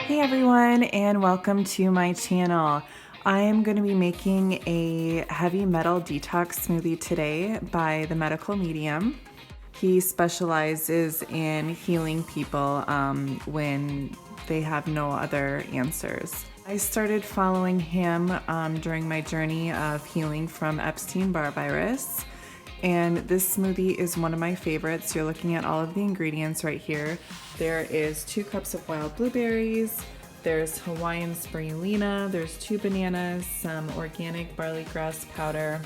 Hey everyone, and welcome to my channel. I am going to be making a heavy metal detox smoothie today by the Medical Medium. He specializes in healing people when they have no other answers. I started following him during my journey of healing from Epstein-Barr virus. And this smoothie is one of my favorites. You're looking at all of the ingredients right here. There is 2 cups of wild blueberries, there's Hawaiian spirulina, there's 2 bananas, some organic barley grass powder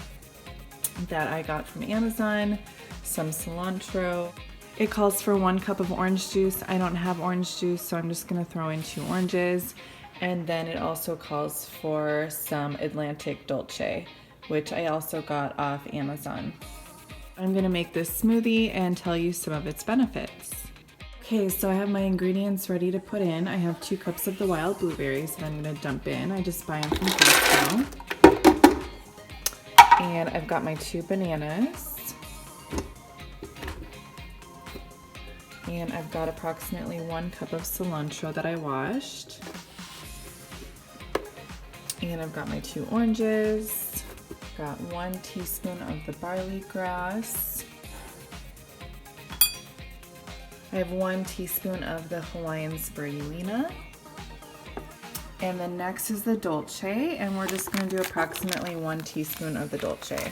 that I got from Amazon, some cilantro. It calls for 1 cup of orange juice. I don't have orange juice, so I'm just gonna throw in 2 oranges. And then it also calls for some Atlantic Dolce, which I also got off Amazon. I'm gonna make this smoothie and tell you some of its benefits. Okay, so I have my ingredients ready to put in. I have 2 cups of the wild blueberries that I'm gonna dump in. I just buy them from Costco. And I've got my 2 bananas. And I've got approximately 1 cup of cilantro that I washed. And I've got my 2 oranges. Got 1 teaspoon of the barley grass. I have 1 teaspoon of the Hawaiian spirulina. And then next is the Dolce, and we're just gonna do approximately 1 teaspoon of the Dolce.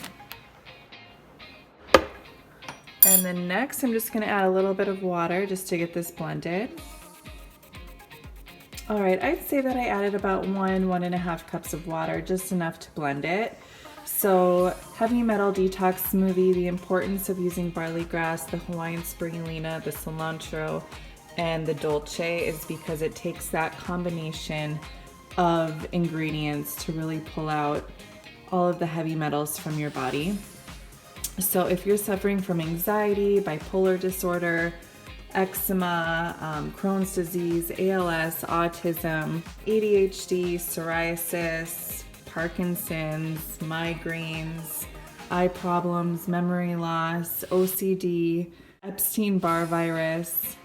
And then next I'm just gonna add a little bit of water just to get this blended. All right, I'd say that I added about 1.5 cups of water, just enough to blend it. So heavy metal detox smoothie, the importance of using barley grass, the Hawaiian spirulina, the cilantro, and the Dolce is because it takes that combination of ingredients to really pull out all of the heavy metals from your body. So if you're suffering from anxiety, bipolar disorder, eczema, Crohn's disease, ALS, autism, ADHD, psoriasis, Parkinson's, migraines, eye problems, memory loss, OCD, Epstein-Barr virus,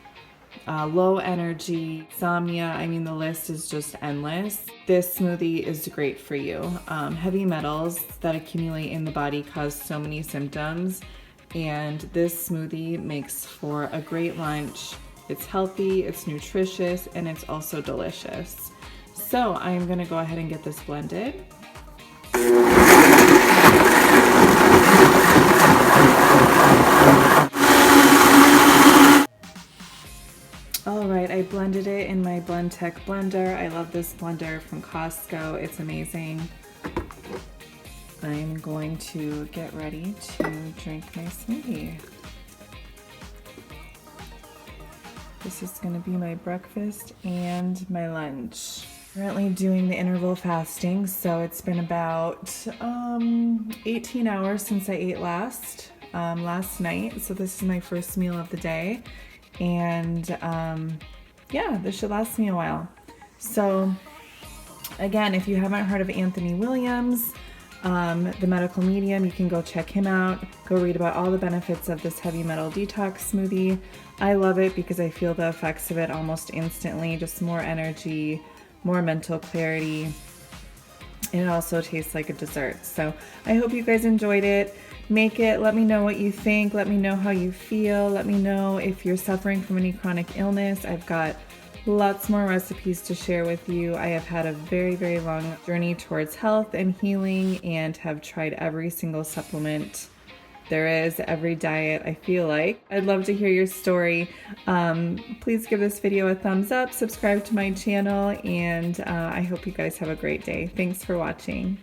low energy, insomnia, I mean the list is just endless. This smoothie is great for you. Heavy metals that accumulate in the body cause so many symptoms, and this smoothie makes for a great lunch. It's healthy, it's nutritious, and it's also delicious. So I'm gonna go ahead and get this blended. All right, I blended it in my Blendtec blender. I love this blender from Costco. It's amazing. I'm going to get ready to drink my smoothie. This is going to be my breakfast and my lunch. Currently doing the interval fasting, so it's been about 18 hours since I ate last night. So this is my first meal of the day, and yeah, this should last me a while. So again, if you haven't heard of Anthony Williams, the Medical Medium, you can go check him out. Go read about all the benefits of this heavy metal detox smoothie. I love it because I feel the effects of it almost instantly, just more energy, more mental clarity, and it also tastes like a dessert. So I hope you guys enjoyed it. Make it, let me know what you think, let me know how you feel, let me know if you're suffering from any chronic illness. I've got lots more recipes to share with you. I have had a very, very long journey towards health and healing, and have tried every single supplement there is, every diet, I feel like. I'd love to hear your story. Please give this video a thumbs up, subscribe to my channel, and I hope you guys have a great day. Thanks for watching.